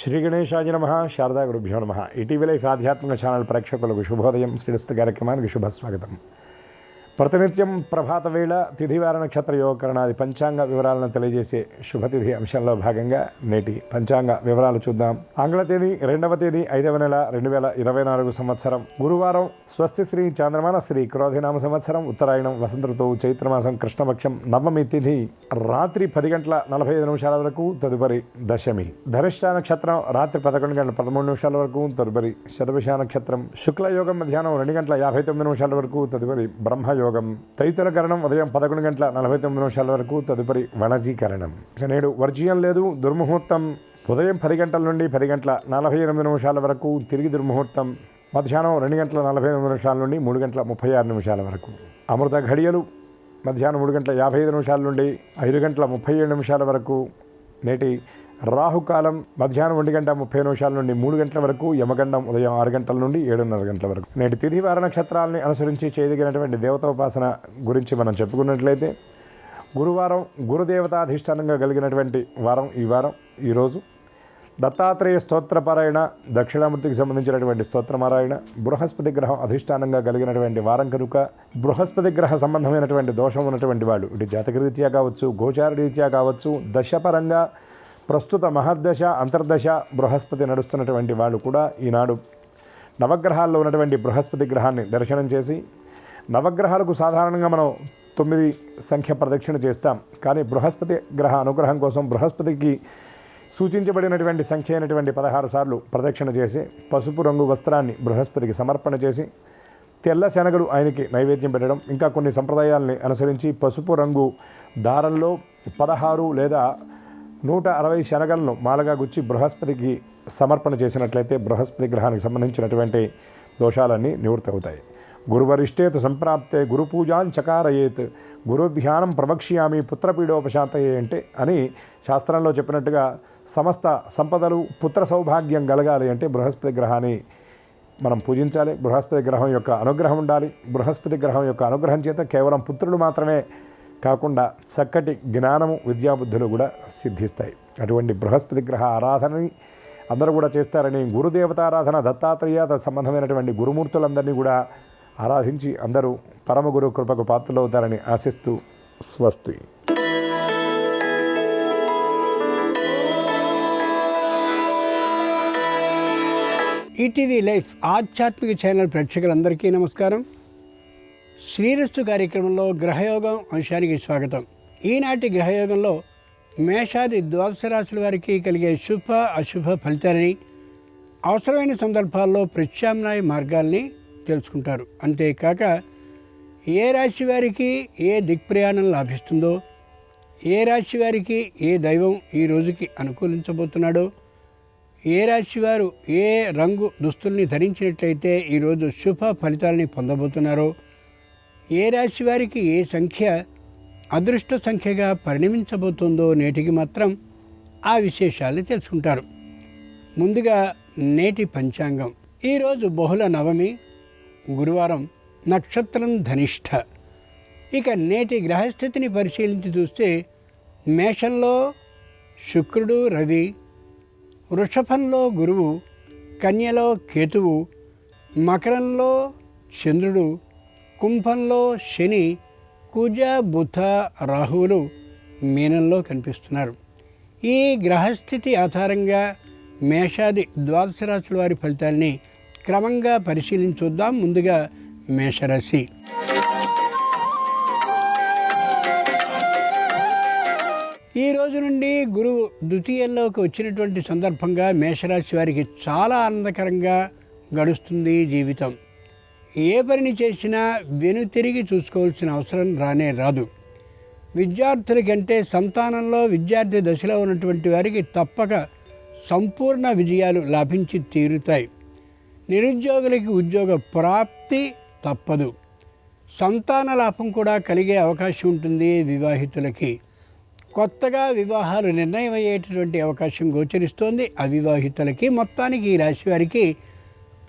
శ్రీ గణేశాయ నమః. శారదా గురుభ్యో నమః. ఇటీవల ఆధ్యాత్మిక ఛానల్ ప్రేక్షకులకు శుభోదయం. శ్రీరస్తు కార్యక్రమానికి శుభస్వాగతం. ప్రతినిత్యం ప్రభాత వేళ తిథివార నక్షత్ర యోగకరణాది పంచాంగ వివరాలను తెలియజేసే శుభతిథి అంశంలో భాగంగా నేటి పంచాంగ వివరాలు చూద్దాం. ఆంగ్ల తేదీ 2వ తేదీ 5వ నెల 2024 సంవత్సరం గురువారం. స్వస్తి శ్రీ చాంద్రమాన శ్రీ క్రోధినామ సంవత్సరం ఉత్తరాయణం వసంత ఋతువు చైత్రమాసం కృష్ణపక్షం నవమి తిథి రాత్రి 10:45 వరకు, తదుపరి దశమి. ధనిష్ట నక్షత్రం రాత్రి 11:13 వరకు, తదుపరి శతభిష నక్షత్రం. శుక్లయోగం మధ్యాహ్నం 2:59 వరకు, తదుపరి బ్రహ్మయోగం. తైతులకరణం ఉదయం 11:49 వరకు, తదుపరి వణజీకరణం. నేడు వర్జీయం లేదు. దుర్ముహూర్తం ఉదయం 10 గంటల నుండి 10:48 వరకు, తిరిగి దుర్ముహూర్తం మధ్యాహ్నం 2:48 నుండి 3:36 వరకు. అమృత ఘడియలు మధ్యాహ్నం 3:55 నుండి 5:37 వరకు. నేటి రాహుకాలం మధ్యాహ్నం 1:30 నుండి 3 గంటల వరకు. యమగండం ఉదయం 6 గంటల నుండి 7:30 గంటల వరకు. నేటి తిథి వార నక్షత్రాలని అనుసరించి చేయదగినటువంటి దేవతోపాసన గురించి మనం చెప్పుకున్నట్లయితే, గురువారం గురుదేవతాధిష్టానంగా కలిగినటువంటి వారం ఈరోజు దత్తాత్రేయ స్తోత్రపారాయణ, దక్షిణామూర్తికి సంబంధించినటువంటి స్తోత్రపారాయణ, బృహస్పతి గ్రహం అధిష్టానంగా కలిగినటువంటి వారం కనుక బృహస్పతి గ్రహ సంబంధమైనటువంటి దోషం ఉన్నటువంటి వాళ్ళు ఇటు జాతక రీత్యా కావచ్చు, గోచార రీత్యా కావచ్చు, దశపరంగా ప్రస్తుత మహర్దశ అంతర్దశ బృహస్పతి నడుస్తున్నటువంటి వాళ్ళు కూడా ఈనాడు నవగ్రహాల్లో ఉన్నటువంటి బృహస్పతి గ్రహాన్ని దర్శనం చేసి, నవగ్రహాలకు సాధారణంగా మనం 9 సంఖ్య ప్రదక్షిణ చేస్తాం. కానీ బృహస్పతి గ్రహ అనుగ్రహం కోసం బృహస్పతికి సూచించబడినటువంటి సంఖ్య అయినటువంటి 16 సార్లు ప్రదక్షిణ చేసి, పసుపు రంగు వస్త్రాన్ని బృహస్పతికి సమర్పణ చేసి, తెల్ల శనగలు ఆయనకి నైవేద్యం పెట్టడం, ఇంకా కొన్ని సంప్రదాయాలని అనుసరించి పసుపు రంగు దారంలో 16 లేదా 160 శనగలను మాలగా గుచ్చి బృహస్పతికి సమర్పణ చేసినట్లయితే బృహస్పతి గ్రహానికి సంబంధించినటువంటి దోషాలన్నీ నివృత్తి అవుతాయి. గురువరిష్టేతు సంప్రాప్తే గురు పూజాన్ చకారయేత్ గురుధ్యానం ప్రవక్ష్యామి పుత్రపీడోపశాంతయే అంటే అని శాస్త్రంలో చెప్పినట్టుగా సమస్త సంపదలు పుత్ర సౌభాగ్యం కలగాలి అంటే బృహస్పతి గ్రహాన్ని మనం పూజించాలి. బృహస్పతి గ్రహం యొక్క అనుగ్రహం ఉండాలి. బృహస్పతి గ్రహం యొక్క అనుగ్రహం చేత కేవలం పుత్రులు మాత్రమే కాకుండా చక్కటి జ్ఞానము, విద్యాబుద్ధులు కూడా సిద్ధిస్తాయి. అటువంటి బృహస్పతి గ్రహ ఆరాధనని అందరూ కూడా చేస్తారని, గురుదేవతారాధన, దత్తాత్రేయ సంబంధమైనటువంటి గురుమూర్తులందరినీ కూడా ఆరాధించి అందరూ పరమగురు కృపకు పాత్రలవుతారని ఆశిస్తూ స్వస్తి. ఈటీవీ లైఫ్ ఆధ్యాత్మిక ఛానల్ ప్రేక్షకులందరికీ నమస్కారం. శ్రీరస్తు కార్యక్రమంలో గ్రహయోగం అంశానికి స్వాగతం. ఈనాటి గ్రహయోగంలో మేషాది ద్వాదశ రాశుల వారికి కలిగే శుభ అశుభ ఫలితాలని, అవసరమైన సందర్భాల్లో ప్రత్యామ్నాయ మార్గాల్ని తెలుసుకుంటారు. అంతేకాక ఏ రాశి వారికి ఏ దిక్ప్రయాణం లాభిస్తుందో, ఏ రాశి వారికి ఏ దైవం ఈ రోజుకి అనుకూలించబోతున్నాడో, ఏ రాశి వారు ఏ రంగు దుస్తుల్ని ధరించినట్లయితే ఈరోజు శుభ ఫలితాలని పొందబోతున్నారో, ఏ రాశి వారికి ఏ సంఖ్య అదృష్ట సంఖ్యగా పరిణమించబోతుందో నేటికి మాత్రం ఆ విశేషాలు తెలుసుకుంటారు. ముందుగా నేటి పంచాంగం. ఈరోజు బహుళ నవమి, గురువారం, నక్షత్రం ధనిష్ఠ. ఇక నేటి గ్రహస్థితిని పరిశీలించి చూస్తే మేషంలో శుక్రుడు రవి, వృషభంలో గురువు, కన్యలో కేతువు, మకరంలో చంద్రుడు, కుంభంలో శని, కుజ బుధ రాహువులు మీనంలో కనిపిస్తున్నారు. ఈ గ్రహస్థితి ఆధారంగా మేషాది ద్వాదశ రాశుల వారి ఫలితాల్ని క్రమంగా పరిశీలించుద్దాం. ముందుగా మేషరాశి. ఈ రోజు నుండి గురువు ద్వితీయంలోకి వచ్చినటువంటి సందర్భంగా మేషరాశి వారికి చాలా ఆనందకరంగా గడుస్తుంది జీవితం. ఏ పనిని చేసినా వెనుతిరిగి చూసుకోవాల్సిన అవసరం రాదు. విద్యార్థులకంటే సంతానంలో విద్యార్థి దశలో ఉన్నటువంటి వారికి తప్పక సంపూర్ణ విజయాలు లభించి తీరుతాయి. నిరుద్యోగులకి ఉద్యోగ ప్రాప్తి తప్పదు. సంతాన లాభం కూడా కలిగే అవకాశం ఉంటుంది. వివాహితులకి కొత్తగా వివాహాలు నిర్ణయం అయ్యేటటువంటి అవకాశం గోచరిస్తోంది. అవివాహితులకి మొత్తానికి ఈ రాశి వారికి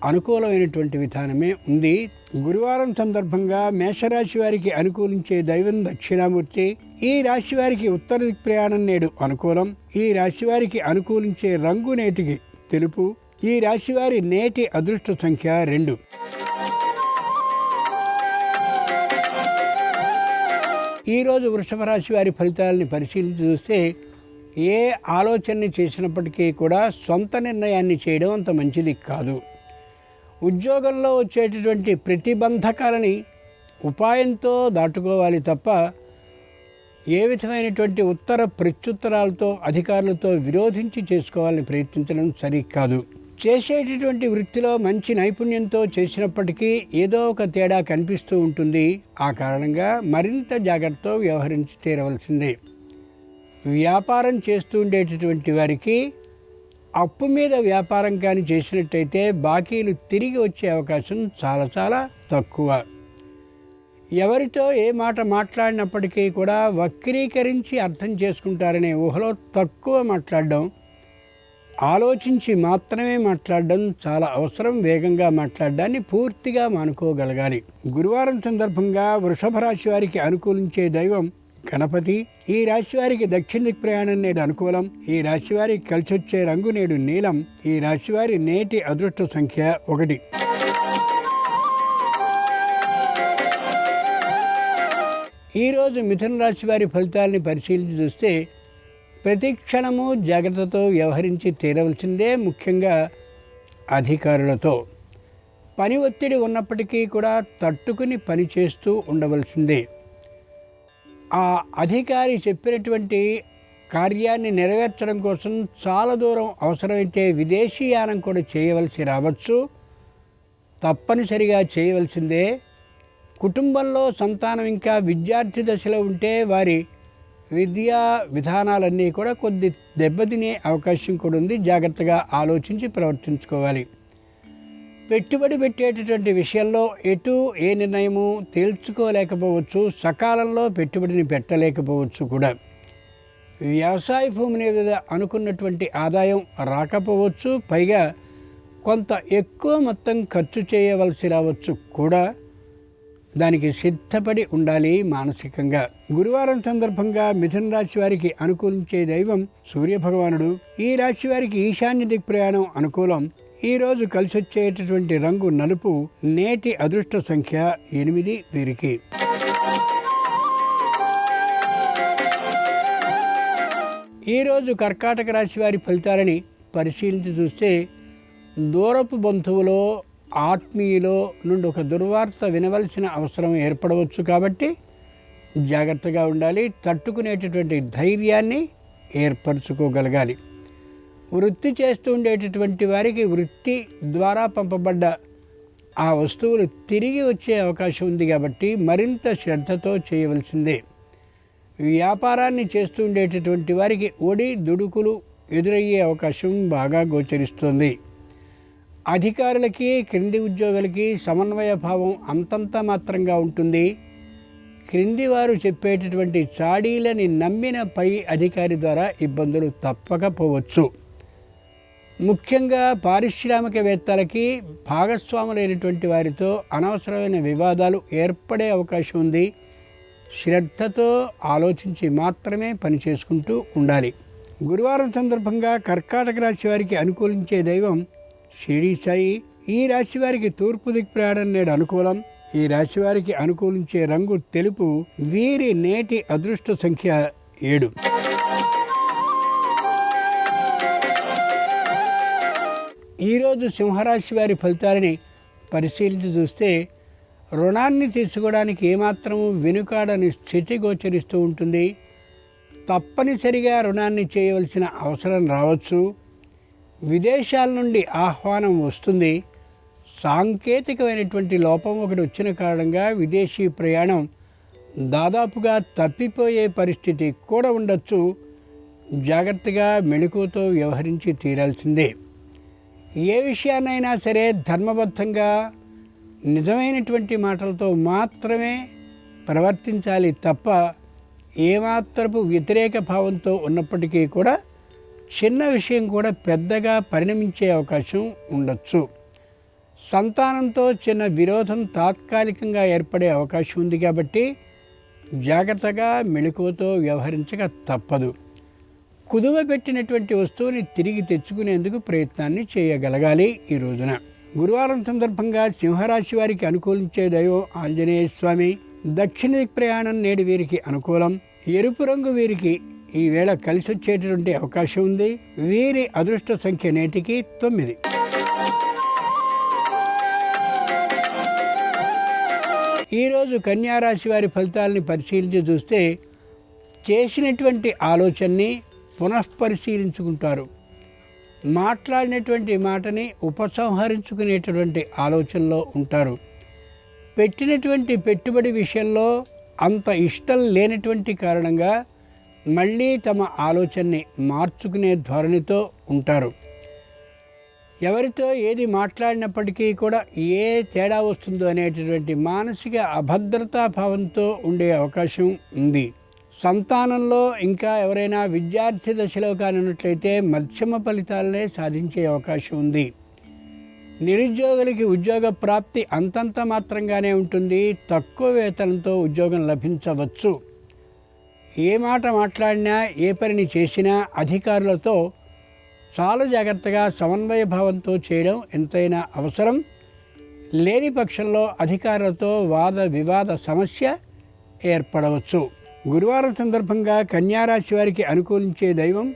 అనుకూలమైనటువంటి విధానమే ఉంది. గురువారం సందర్భంగా మేషరాశి వారికి అనుకూలించే దైవం దక్షిణామూర్తి. ఈ రాశి వారికి ఉత్తర దిక్ ప్రయాణం నేడు అనుకూలం. ఈ రాశి వారికి అనుకూలించే రంగు నేటికి తెలుపు. ఈ రాశివారి నేటి అదృష్ట సంఖ్య 2. ఈరోజు వృషభ రాశి వారి ఫలితాలని పరిశీలించి చూస్తే ఏ ఆలోచనని చేసినప్పటికీ కూడా సొంత నిర్ణయాన్ని చేయడం అంత మంచిది కాదు. ఉద్యోగంలో వచ్చేటటువంటి ప్రతిబంధకాలని ఉపాయంతో దాటుకోవాలి తప్ప ఏ విధమైనటువంటి ఉత్తర ప్రత్యుత్తరాలతో అధికారులతో విరోధించి చేసుకోవాలని ప్రయత్నించడం సరికాదు. చేసేటటువంటి వృత్తిలో మంచి నైపుణ్యంతో చేసినప్పటికీ ఏదో ఒక తేడా కనిపిస్తూ ఉంటుంది. ఆ కారణంగా మరింత జాగ్రత్తతో వ్యవహరించి తీరవలసిందే. వ్యాపారం చేస్తూ ఉండేటటువంటి వారికి అప్పు మీద వ్యాపారం కానీ చేసినట్టయితే బాకీలు తిరిగి వచ్చే అవకాశం చాలా తక్కువ. ఎవరితో ఏ మాట మాట్లాడినప్పటికీ కూడా వక్రీకరించి అర్థం చేసుకుంటారనే ఊహలో తక్కువ మాట్లాడడం, ఆలోచించి మాత్రమే మాట్లాడడం చాలా అవసరం. వేగంగా మాట్లాడడాన్ని పూర్తిగా మానుకోగలగాలి. గురువారం సందర్భంగా వృషభ రాశి వారికి అనుకూలించే దైవం గణపతి. ఈ రాశి వారికి దక్షిణ దిక్ ప్రయాణం నేడు అనుకూలం. ఈ రాశి వారికి కలిసొచ్చే రంగు నేడు నీలం. ఈ రాశి వారి నేటి అదృష్ట సంఖ్య 1. ఈరోజు మిథున రాశి వారి ఫలితాలని పరిశీలించి చూస్తే ప్రతి క్షణము జాగ్రత్తతో వ్యవహరించి తీరవలసిందే. ముఖ్యంగా అధికారులతో పని ఒత్తిడి ఉన్నప్పటికీ కూడా తట్టుకుని పని చేస్తూ ఉండవలసిందే. ఆ అధికారి చెప్పినటువంటి కార్యాన్ని నెరవేర్చడం కోసం చాలా దూరం అవసరమైతే విదేశీయానం కూడా చేయవలసి రావచ్చు. తప్పనిసరిగా చేయవలసిందే. కుటుంబంలో సంతానం ఇంకా విద్యార్థి దశలో ఉంటే వారి విద్యా విధానాలన్నీ కూడా కొద్ది దెబ్బతినే అవకాశం కూడా ఉంది. జాగ్రత్తగా ఆలోచించి ప్రవర్తించుకోవాలి. పెట్టుబడి పెట్టేటటువంటి విషయంలో ఎటు ఏ నిర్ణయము తేల్చుకోలేకపోవచ్చు. సకాలంలో పెట్టుబడిని పెట్టలేకపోవచ్చు కూడా. వ్యవసాయ భూమి మీద అనుకున్నటువంటి ఆదాయం రాకపోవచ్చు. పైగా కొంత ఎక్కువ మొత్తం ఖర్చు చేయవలసి రావచ్చు కూడా. దానికి సిద్ధపడి ఉండాలి మానసికంగా. గురువారం సందర్భంగా మిథున రాశి వారికి అనుకూలించే దైవం సూర్యభగవానుడు. ఈ రాశి వారికి ఈశాన్య దిక్ ప్రయాణం అనుకూలం. ఈరోజు కలిసొచ్చేటటువంటి రంగు నలుపు. నేటి అదృష్ట సంఖ్య 8 వీరికి. ఈరోజు కర్కాటక రాశి వారి ఫలితాలని పరిశీలించి చూస్తే దూరపు బంధువులో ఆత్మీయులో నుండి ఒక దుర్వార్త వినవలసిన అవసరం ఏర్పడవచ్చు. కాబట్టి జాగ్రత్తగా ఉండాలి. తట్టుకునేటటువంటి ధైర్యాన్ని ఏర్పరచుకోగలగాలి. వృత్తి చేస్తూ ఉండేటటువంటి వారికి వృత్తి ద్వారా పంపబడ్డ ఆ వస్తువులు తిరిగి వచ్చే అవకాశం ఉంది. కాబట్టి మరింత శ్రద్ధతో చేయవలసిందే. వ్యాపారాన్ని చేస్తూ ఉండేటటువంటి వారికి ఒడి దుడుకులు ఎదురయ్యే అవకాశం బాగా గోచరిస్తుంది. అధికారులకి క్రింది ఉద్యోగులకి సమన్వయ భావం అంతంత మాత్రంగా ఉంటుంది. క్రింది వారు చెప్పేటటువంటి చాడీలని నమ్మిన పై అధికారి ద్వారా ఇబ్బందులు తప్పకపోవచ్చు. ముఖ్యంగా పారిశ్రామికవేత్తలకి భాగస్వాములైనటువంటి వారితో అనవసరమైన వివాదాలు ఏర్పడే అవకాశం ఉంది. శ్రద్ధతో ఆలోచించి మాత్రమే పని చేసుకుంటూ ఉండాలి. గురువారం సందర్భంగా కర్కాటక రాశి వారికి అనుకూలించే దైవం షిరిడి సాయి. ఈ రాశి వారికి తూర్పు దిక్ ప్రయాణం నేడు అనుకూలం. ఈ రాశి వారికి అనుకూలించే రంగు తెలుపు. వీరి నేటి అదృష్ట సంఖ్య 7. ఈరోజు సింహరాశి వారి ఫలితాలని పరిశీలించి చూస్తే రుణాన్ని తీసుకోవడానికి ఏమాత్రము వెనుకాడని స్థితి గోచరిస్తూ ఉంటుంది. తప్పనిసరిగా రుణాన్ని చేయవలసిన అవసరం రావచ్చు. విదేశాల నుండి ఆహ్వానం వస్తుంది. సాంకేతికమైనటువంటి లోపం ఒకటి వచ్చిన కారణంగా విదేశీ ప్రయాణం దాదాపుగా తప్పిపోయే పరిస్థితి కూడా ఉండొచ్చు. జాగ్రత్తగా మెళకువతో వ్యవహరించి తీరాల్సిందే. ఏ విషయాన్నైనా సరే ధర్మబద్ధంగా నిజమైనటువంటి మాటలతో మాత్రమే ప్రవర్తించాలి తప్ప ఏమాత్రపు వ్యతిరేక భావంతో ఉన్నప్పటికీ కూడా చిన్న విషయం కూడా పెద్దగా పరిణమించే అవకాశం ఉండొచ్చు. సంతానంతో చిన్న విరోధం తాత్కాలికంగా ఏర్పడే అవకాశం ఉంది. కాబట్టి జాగ్రత్తగా మెళకువతో వ్యవహరించక తప్పదు. కుదువ పెట్టినటువంటి వస్తువుని తిరిగి తెచ్చుకునేందుకు ప్రయత్నాన్ని చేయగలగాలి ఈ రోజున. గురువారం సందర్భంగా సింహరాశి వారికి అనుకూలించే దైవం ఆంజనేయ స్వామి. దక్షిణ దిక్ ప్రయాణం నేడు వీరికి అనుకూలం. ఎరుపు రంగు వీరికి ఈ వేళ కలిసి వచ్చేటటువంటి అవకాశం ఉంది. వీరి అదృష్ట సంఖ్య నేటికి 9. ఈరోజు కన్యారాశి వారి ఫలితాలని పరిశీలించి చూస్తే చేసినటువంటి ఆలోచనని పునఃపరిశీలించుకుంటారు. మాట్లాడినటువంటి మాటని ఉపసంహరించుకునేటటువంటి ఆలోచనలో ఉంటారు. పెట్టినటువంటి పెట్టుబడి విషయంలో అంత ఇష్టం లేనటువంటి కారణంగా మళ్ళీ తమ ఆలోచనని మార్చుకునే ధోరణితో ఉంటారు. ఎవరితో ఏది మాట్లాడినప్పటికీ కూడా ఏ తేడా వస్తుందో అనేటటువంటి మానసిక అభద్రతా భావంతో ఉండే అవకాశం ఉంది. సంతానంలో ఇంకా ఎవరైనా విద్యార్థి దశలో కానున్నట్లయితే మధ్యమ ఫలితాలనే సాధించే అవకాశం ఉంది. నిరుద్యోగులకి ఉద్యోగ ప్రాప్తి అంతంత మాత్రంగానే ఉంటుంది. తక్కువ వేతనంతో ఉద్యోగం లభించవచ్చు. ఏ మాట మాట్లాడినా ఏ పనిని చేసినా అధికారులతో చాలా జాగ్రత్తగా సమన్వయ భావంతో చేయడం ఎంతైనా అవసరం. లేని పక్షంలో అధికారులతో వాద వివాద సమస్య ఏర్పడవచ్చు. గురువారం సందర్భంగా కన్యారాశి వారికి అనుకూలించే దైవం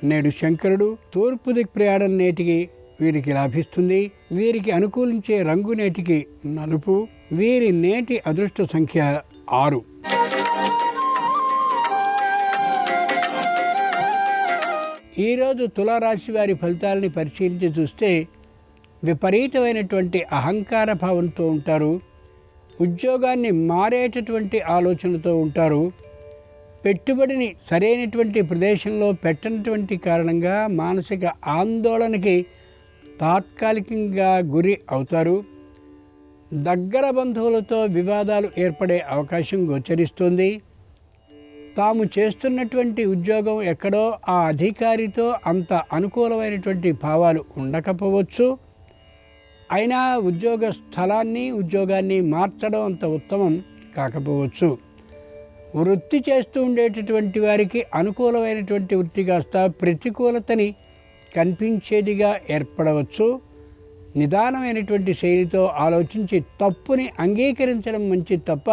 నేడు శంకరుడు. తూర్పు దిక్ ప్రయాణం నేటికి వీరికి లాభిస్తుంది. వీరికి అనుకూలించే రంగు నేటికి నలుపు. వీరి నేటి అదృష్ట సంఖ్య 6. ఈరోజు తులారాశి వారి ఫలితాలని పరిశీలించి చూస్తే విపరీతమైనటువంటి అహంకార భావంతో ఉంటారు. ఉద్యోగాన్ని మారేటటువంటి ఆలోచనతో ఉంటారు. పెట్టుబడిని సరైనటువంటి ప్రదేశంలో పెట్టనటువంటి కారణంగా మానసిక ఆందోళనకి తాత్కాలికంగా గురి అవుతారు. దగ్గర బంధువులతో వివాదాలు ఏర్పడే అవకాశం గోచరిస్తుంది. తాము చేస్తున్నటువంటి ఉద్యోగం ఎక్కడో ఆ అధికారితో అంత అనుకూలమైనటువంటి భావాలు ఉండకపోవచ్చు. అయినా ఉద్యోగ స్థలాన్ని ఉద్యోగాన్ని మార్చడం అంత ఉత్తమం కాకపోవచ్చు. వృత్తి చేస్తూ ఉండేటటువంటి వారికి అనుకూలమైనటువంటి వృత్తి కాస్త ప్రతికూలతని కనిపించేదిగా ఏర్పడవచ్చు. నిదానమైనటువంటి శైలితో ఆలోచించి తప్పుని అంగీకరించడం మంచిది తప్ప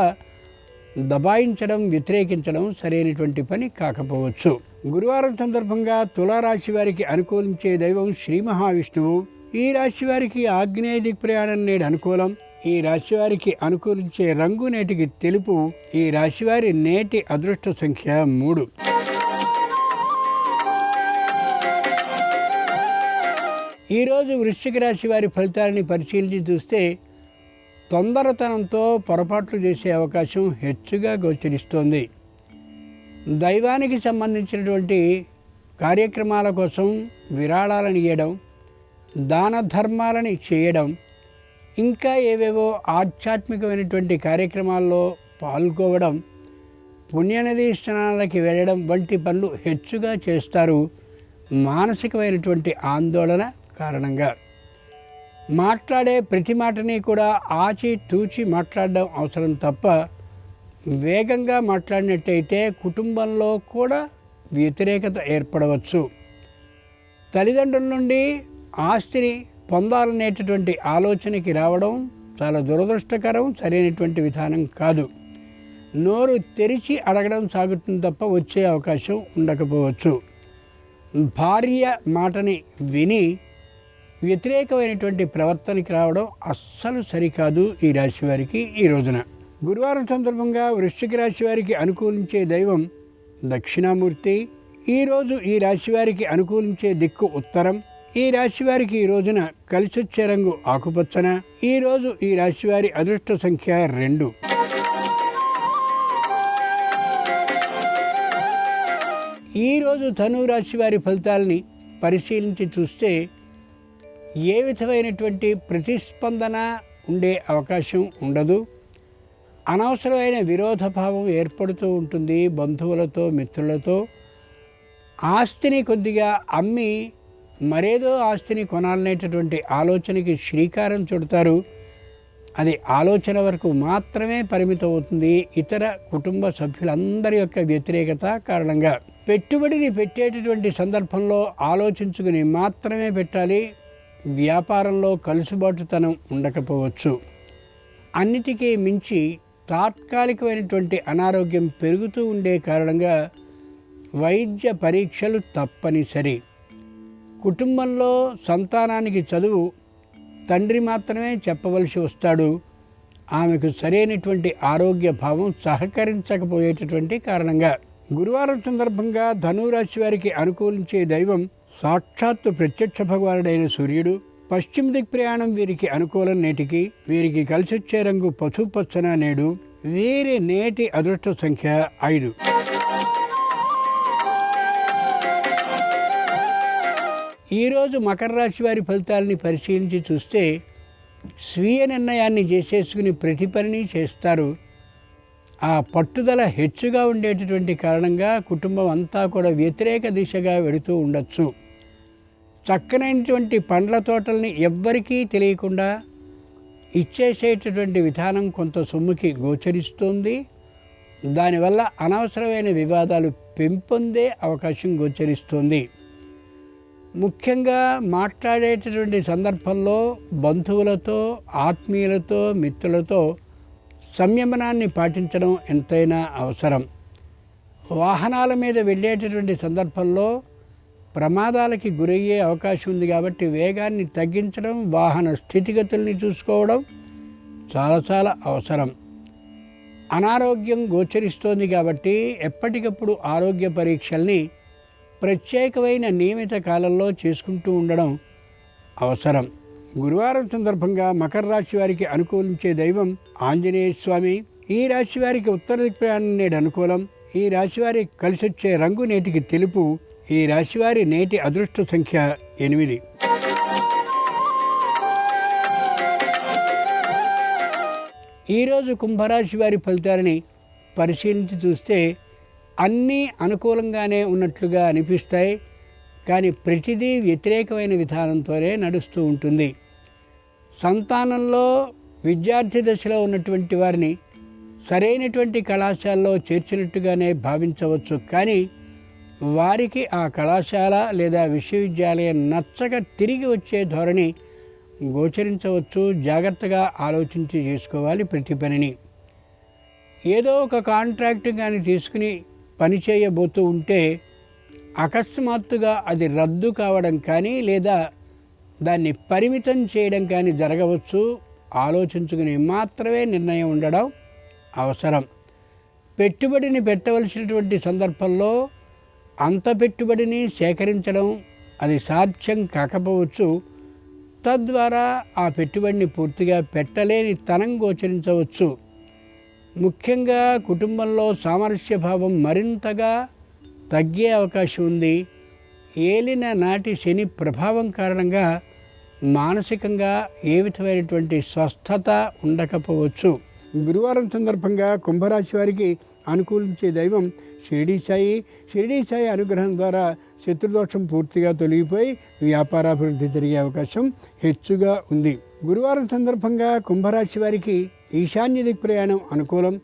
దబాయించడం, వ్యతిరేకించడం సరైనటువంటి పని కాకపోవచ్చు. గురువారం సందర్భంగా తులారాశి వారికి అనుకూలించే దైవం శ్రీ మహావిష్ణువు. ఈ రాశి వారికి ఆగ్నేయ దిక్ ప్రయాణం నేడు అనుకూలం. ఈ రాశి వారికి అనుకూలించే రంగు నేటికి తెలుపు. ఈ రాశి వారి నేటి అదృష్ట సంఖ్య 3. ఈరోజు వృశ్చిక రాశి వారి ఫలితాలని పరిశీలించి చూస్తే తొందరతనంతో పొరపాట్లు చేసే అవకాశం హెచ్చుగా గోచరిస్తోంది. దైవానికి సంబంధించినటువంటి కార్యక్రమాల కోసం విరాళాలను ఇవ్వడం, దాన ధర్మాలని చేయడం, ఇంకా ఏవేవో ఆధ్యాత్మికమైనటువంటి కార్యక్రమాల్లో పాల్గొవడం, పుణ్యనది స్నానాలకి వెళ్ళడం వంటి పనులు హెచ్చుగా చేస్తారు. మానసికమైనటువంటి ఆందోళన కారణంగా మాట్లాడే ప్రతి మాటని కూడా ఆచి తూచి మాట్లాడడం అవసరం తప్ప వేగంగా మాట్లాడినట్టయితే కుటుంబంలో కూడా వ్యతిరేకత ఏర్పడవచ్చు. తల్లిదండ్రుల నుండి ఆస్తిని పొందాలనేటటువంటి ఆలోచనకి రావడం చాలా దురదృష్టకరం, సరైనటువంటి విధానం కాదు. నోరు తెరిచి అడగడం సాగుతుంది తప్ప వచ్చే అవకాశం ఉండకపోవచ్చు. భార్య మాటని విని వ్యతిరేకమైనటువంటి ప్రవర్తనకి రావడం అస్సలు సరికాదు ఈ రాశి వారికి ఈ రోజున. గురువారం సందర్భంగా వృశ్చిక రాశి వారికి అనుకూలించే దైవం దక్షిణామూర్తి. ఈరోజు ఈ రాశి వారికి అనుకూలించే దిక్కు ఉత్తరం. ఈ రాశి వారికి ఈ రోజున కలిసొచ్చే రంగు ఆకుపచ్చన. ఈరోజు ఈ రాశి వారి అదృష్ట సంఖ్య 2. ఈరోజు ధను రాశి వారి ఫలితాలని పరిశీలించి చూస్తే ఏ విధమైనటువంటి ప్రతిస్పందన ఉండే అవకాశం ఉండదు. అనవసరమైన విరోధభావం ఏర్పడుతూ ఉంటుంది బంధువులతో, మిత్రులతో. ఆస్తిని కొద్దిగా అమ్మి మరేదో ఆస్తిని కొనాలనేటటువంటి ఆలోచనకి శ్రీకారం చుడతారు. అది ఆలోచన వరకు మాత్రమే పరిమితం అవుతుంది. ఇతర కుటుంబ సభ్యులందరి యొక్క వ్యతిరేకత కారణంగా పెట్టుబడిని పెట్టేటటువంటి సందర్భంలో ఆలోచించుకుని మాత్రమే పెట్టాలి. వ్యాపారంలో కలుసుబాటుతనం ఉండకపోవచ్చు. అన్నిటికీ మించి తాత్కాలికమైనటువంటి అనారోగ్యం పెరుగుతూ ఉండే కారణంగా వైద్య పరీక్షలు తప్పనిసరి. కుటుంబంలో సంతానానికి చదువు తండ్రి మాత్రమే చెప్పవలసి వస్తాడు. ఆమెకు సరైనటువంటి ఆరోగ్య భావం సహకరించకపోయేటటువంటి కారణంగా. గురువారం సందర్భంగా ధనురాశి వారికి అనుకూలించే దైవం సాక్షాత్తు ప్రత్యక్ష భగవానుడైన సూర్యుడు. పశ్చిమ దిక్ ప్రయాణం వీరికి అనుకూలం. నేటికి వీరికి కలిసొచ్చే రంగు పసుపచ్చన నేడు. వీరి నేటి అదృష్ట సంఖ్య 5. ఈరోజు మకర రాశి వారి ఫలితాలని పరిశీలించి చూస్తే స్వీయ నిర్ణయాన్ని చేసేసుకుని ప్రతి పనిని చేస్తారు. ఆ పట్టుదల హెచ్చుగా ఉండేటటువంటి కారణంగా కుటుంబం అంతా కూడా వ్యతిరేక దిశగా వెళుతూ ఉండొచ్చు. చక్కనైనటువంటి పండ్ల తోటల్ని ఎవ్వరికీ తెలియకుండా ఇచ్చేసేటటువంటి విధానం కొంత సొమ్ముకి గోచరిస్తుంది. దానివల్ల అనవసరమైన వివాదాలు పెంపొందే అవకాశం గోచరిస్తుంది. ముఖ్యంగా మాట్లాడేటటువంటి సందర్భంలో బంధువులతో, ఆత్మీయులతో, మిత్రులతో సంయమనాన్ని పాటించడం ఎంతైనా అవసరం. వాహనాల మీద వెళ్ళేటటువంటి సందర్భంలో ప్రమాదాలకి గురయ్యే అవకాశం ఉంది కాబట్టి వేగాన్ని తగ్గించడం, వాహన స్థితిగతుల్ని చూసుకోవడం చాలా అవసరం. అనారోగ్యం గోచరిస్తోంది కాబట్టి ఎప్పటికప్పుడు ఆరోగ్య పరీక్షల్ని ప్రత్యేకమైన నియమిత కాలంలో చేసుకుంటూ ఉండడం అవసరం. గురువారం సందర్భంగా మకర రాశి వారికి అనుకూలించే దైవం ఆంజనేయ స్వామి. ఈ రాశి వారికి ఉత్తర దిక్ ప్రయాణం నేడు అనుకూలం. ఈ రాశి వారికి కలిసొచ్చే రంగు నేటికి తెలుపు. ఈ రాశివారి నేటి అదృష్ట సంఖ్య 8. ఈరోజు కుంభరాశి వారి ఫలితాలని పరిశీలించి చూస్తే అన్నీ అనుకూలంగానే ఉన్నట్లుగా అనిపిస్తాయి. కానీ ప్రతిదీ వ్యతిరేకమైన విధానంతోనే నడుస్తూ ఉంటుంది. సంతానంలో విద్యార్థి దశలో ఉన్నటువంటి వారిని సరైనటువంటి కళాశాలలో చేర్చినట్టుగానే భావించవచ్చు. కానీ వారికి ఆ కళాశాల లేదా విశ్వవిద్యాలయం నచ్చక తిరిగి వచ్చే ధోరణి గోచరించవచ్చు. జాగ్రత్తగా ఆలోచించి చేసుకోవాలి ప్రతి పనిని. ఏదో ఒక కాంట్రాక్ట్ కానీ తీసుకుని పని చేయబోతూ ఉంటే అకస్మాత్తుగా అది రద్దు కావడం కానీ లేదా దాన్ని పరిమితం చేయడం కానీ జరగవచ్చు. ఆలోచించుకుని మాత్రమే నిర్ణయం ఉండడం అవసరం. పెట్టుబడిని పెట్టవలసినటువంటి సందర్భంలో అంత పెట్టుబడిని సేకరించడం అది సాధ్యం కాకపోవచ్చు. తద్వారా ఆ పెట్టుబడిని పూర్తిగా పెట్టలేని తనం గోచరించవచ్చు. ముఖ్యంగా కుటుంబంలో సామరస్య భావం మరింతగా తగ్గే అవకాశం ఉంది. ఏలిన నాటి శని ప్రభావం కారణంగా మానసికంగా ఏ విధమైనటువంటి స్వస్థత ఉండకపోవచ్చు. గురువారం సందర్భంగా కుంభరాశి వారికి అనుకూలించే దైవం షిరిడీ సాయి. షిరిడీ సాయి అనుగ్రహం ద్వారా శత్రుదోషం పూర్తిగా తొలగిపోయి వ్యాపారాభివృద్ధి జరిగే అవకాశం హెచ్చుగా ఉంది. గురువారం సందర్భంగా కుంభరాశి వారికి ఈశాన్య దిక్ ప్రయాణం అనుకూలం.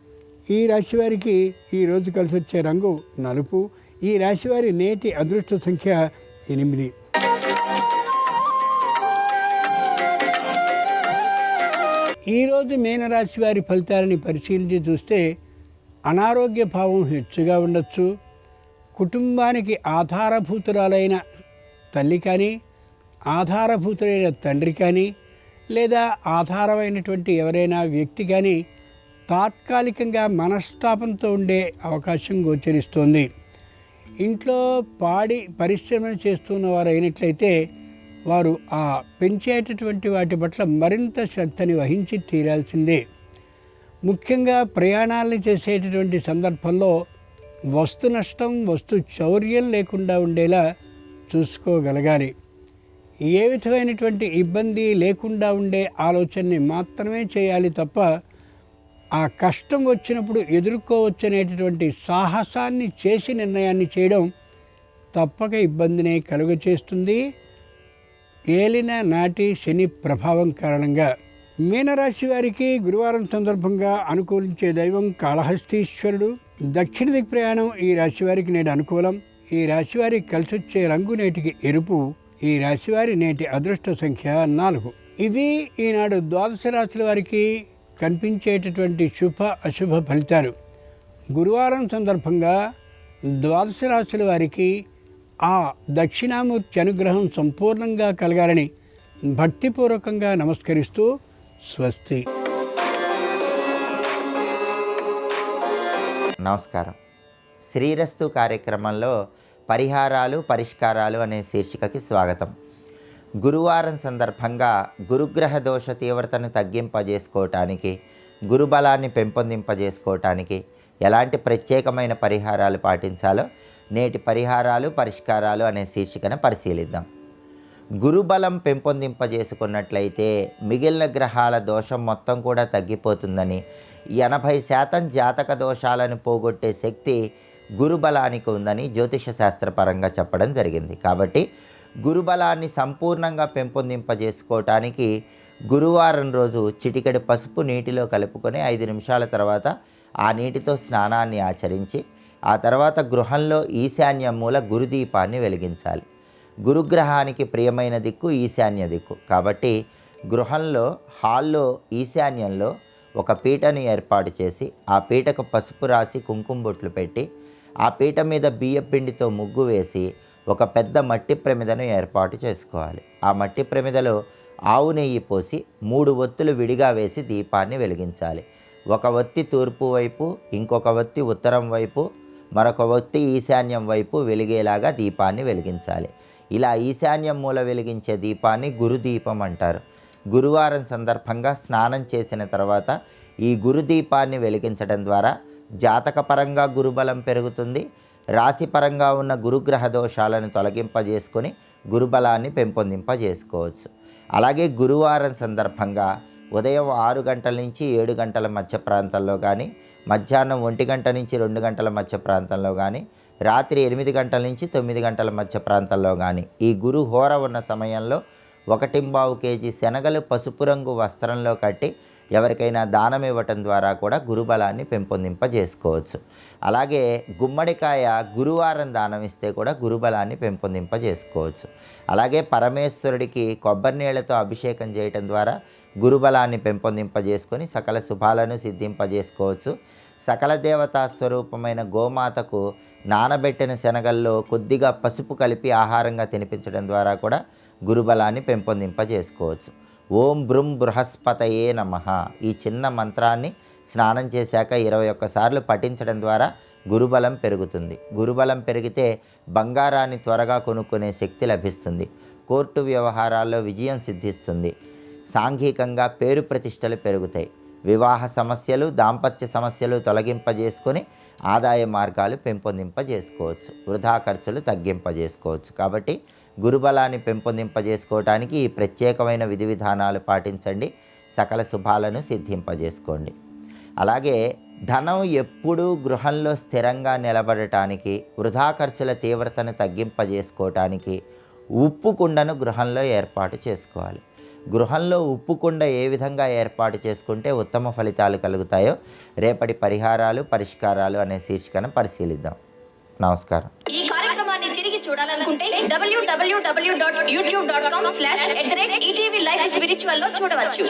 ఈ రాశి వారికి ఈరోజు కలిసి వచ్చే రంగు నలుపు. ఈ రాశి వారి నేటి అదృష్ట సంఖ్య 8. ఈరోజు మీనరాశి వారి ఫలితాలని పరిశీలించి చూస్తే అనారోగ్య భావం హెచ్చుగా ఉండొచ్చు. కుటుంబానికి ఆధారభూతురాలైన తల్లి కానీ, ఆధారభూతులైన తండ్రి కానీ, లేదా ఆధారమైనటువంటి ఎవరైనా వ్యక్తి కానీ తాత్కాలికంగా మనస్తాపంతో ఉండే అవకాశం గోచరిస్తోంది. ఇంట్లో పాడి పరిశ్రమలు చేస్తున్న వారు అయినట్లయితే వారు ఆ పెంచేటటువంటి వాటి పట్ల మరింత శ్రద్ధని వహించి తీరాల్సిందే. ముఖ్యంగా ప్రయాణాలను చేసేటటువంటి సందర్భంలో వస్తు నష్టం, వస్తు చౌర్యం లేకుండా ఉండేలా చూసుకోగలగాలి. ఏ విధమైనటువంటి ఇబ్బంది లేకుండా ఉండే ఆలోచనని మాత్రమే చేయాలి తప్ప ఆ కష్టం వచ్చినప్పుడు ఎదుర్కోవచ్చనేటటువంటి సాహసాన్ని చేసి నిర్ణయాన్ని చేయడం తప్పక ఇబ్బందిని కలుగచేస్తుంది. ఏలిన నాటి శని ప్రభావం కారణంగా మీనరాశి వారికి గురువారం సందర్భంగా అనుకూలించే దైవం కాళహస్తీశ్వరుడు. దక్షిణ దిక్ ప్రయాణం ఈ రాశి వారికి నేడు అనుకూలం. ఈ రాశివారికి కలిసి వచ్చే రంగు నేటికి ఎరుపు. ఈ రాశివారి నేటి అదృష్ట సంఖ్య 4. ఇవి ఈనాడు ద్వాదశ రాశుల వారికి కనిపించేటటువంటి శుభ అశుభ ఫలితాలు. గురువారం సందర్భంగా ద్వాదశ రాశుల వారికి ఆ దక్షిణామూర్తి అనుగ్రహం సంపూర్ణంగా కలగాలని భక్తిపూర్వకంగా నమస్కరిస్తూ స్వస్తి. నమస్కారం. శ్రీరస్తు కార్యక్రమంలో పరిహారాలు పరిష్కారాలు అనే శీర్షికకి స్వాగతం. గురువారం సందర్భంగా గురుగ్రహ దోష తీవ్రతను తగ్గింపజేసుకోవటానికి, గురుబలాన్ని పెంపొందింపజేసుకోవటానికి ఎలాంటి ప్రత్యేకమైన పరిహారాలు పాటించాలో నేటి పరిహారాలు పరిష్కారాలు అనే శీర్షికను పరిశీలిద్దాం. గురుబలం పెంపొందింపజేసుకున్నట్లయితే మిగిలిన గ్రహాల దోషం మొత్తం కూడా తగ్గిపోతుందని, 80% జాతక దోషాలను పోగొట్టే శక్తి గురుబలానికి ఉందని జ్యోతిష శాస్త్రపరంగా చెప్పడం జరిగింది. కాబట్టి గురుబలాన్ని సంపూర్ణంగా పెంపొందింపజేసుకోవటానికి గురువారం రోజు చిటికెడు పసుపు నీటిలో కలుపుకొని 5 నిమిషాల తర్వాత ఆ నీటితో స్నానాన్ని ఆచరించి ఆ తర్వాత గృహంలో ఈశాన్య మూల గురుదీపాన్ని వెలిగించాలి. గురుగ్రహానికి ప్రియమైన దిక్కు ఈశాన్య దిక్కు. కాబట్టి గృహంలో హాల్లో ఈశాన్యంలో ఒక పీటను ఏర్పాటు చేసి ఆ పీటకు పసుపు రాసి కుంకుమ బొట్లు పెట్టి ఆ పీట మీద బియ్యం పిండితో ముగ్గు వేసి ఒక పెద్ద మట్టి ప్రమిదను ఏర్పాటు చేసుకోవాలి. ఆ మట్టి ప్రమిదలో ఆవు నెయ్యి పోసి 3 ఒత్తులు విడిగా వేసి దీపాన్ని వెలిగించాలి. ఒక ఒత్తి తూర్పు వైపు, ఇంకొక ఒత్తి ఉత్తరం వైపు, మరొక ఒత్తి ఈశాన్యం వైపు వెలిగేలాగా దీపాన్ని వెలిగించాలి. ఇలా ఈశాన్యం మూల వెలిగించే దీపాన్ని గురుదీపం అంటారు. గురువారం సందర్భంగా స్నానం చేసిన తర్వాత ఈ గురుదీపాన్ని వెలిగించడం ద్వారా జాతకపరంగా గురుబలం పెరుగుతుంది. రాశిపరంగా ఉన్న గురుగ్రహ దోషాలను తొలగింపజేసుకొని గురుబలాన్ని పెంపొందింపజేసుకోవచ్చు. అలాగే గురువారం సందర్భంగా ఉదయం 6 గంటల నుంచి 7 గంటల మధ్య ప్రాంతంలో కానీ, మధ్యాహ్నం 1 గంట నుంచి 2 గంటల మధ్య ప్రాంతంలో కానీ, రాత్రి 8 గంటల నుంచి 9 గంటల మధ్య ప్రాంతంలో కానీ ఈ గురు హోర ఉన్న సమయంలో 1.25 కేజీ శనగలు పసుపు రంగు వస్త్రంలో కట్టి ఎవరికైనా దానం ఇవ్వటం ద్వారా కూడా గురుబలాన్ని పెంపొందింపజేసుకోవచ్చు. అలాగే గుమ్మడికాయ గురువారం దానం ఇస్తే కూడా గురుబలాన్ని పెంపొందింపజేసుకోవచ్చు. అలాగే పరమేశ్వరుడికి కొబ్బరి నీళ్లతో అభిషేకం చేయటం ద్వారా గురుబలాన్ని పెంపొందింపజేసుకొని సకల శుభాలను సిద్ధింపజేసుకోవచ్చు. సకల దేవతా స్వరూపమైన గోమాతకు నానబెట్టిన శనగల్లో కొద్దిగా పసుపు కలిపి ఆహారంగా తినిపించడం ద్వారా కూడా గురుబలాన్ని పెంపొందింపజేసుకోవచ్చు. ఓం బృం బృహస్పతయే నమః ఈ చిన్న మంత్రాన్ని స్నానం చేశాక 21 సార్లు పఠించడం ద్వారా గురుబలం పెరుగుతుంది. గురుబలం పెరిగితే బంగారాన్ని త్వరగా కొనుక్కునే శక్తి లభిస్తుంది. కోర్టు వ్యవహారాల్లో విజయం సిద్ధిస్తుంది. సాంఘికంగా పేరు ప్రతిష్టలు పెరుగుతాయి. వివాహ సమస్యలు, దాంపత్య సమస్యలు తొలగింపజేసుకొని ఆదాయ మార్గాలు పెంపొందింపజేసుకోవచ్చు. వృధా ఖర్చులు తగ్గింపజేసుకోవచ్చు. కాబట్టి గురుబలాన్ని పెంపొందింపజేసుకోవడానికి ఈ ప్రత్యేకమైన విధి విధానాలు పాటించండి. సకల శుభాలను సిద్ధింపజేసుకోండి. అలాగే ధనం ఎప్పుడూ గృహంలో స్థిరంగా నిలబడటానికి, వృధా ఖర్చుల తీవ్రతను తగ్గింపజేసుకోవటానికి ఉప్పు కుండను గృహంలో ఏర్పాటు చేసుకోవాలి. గృహంలో ఉప్పు కుండ ఏ విధంగా ఏర్పాటు చేసుకుంటే ఉత్తమ ఫలితాలు కలుగుతాయో రేపటి పరిహారాలు పరిష్కారాలు అనే శీర్షికను పరిశీలిద్దాం. నమస్కారం. ఈ కార్యక్రమాన్ని తిరిగి చూడాలనుకుంటే www.youtube.com/ETV Life Spiritual లో చూడవచ్చు.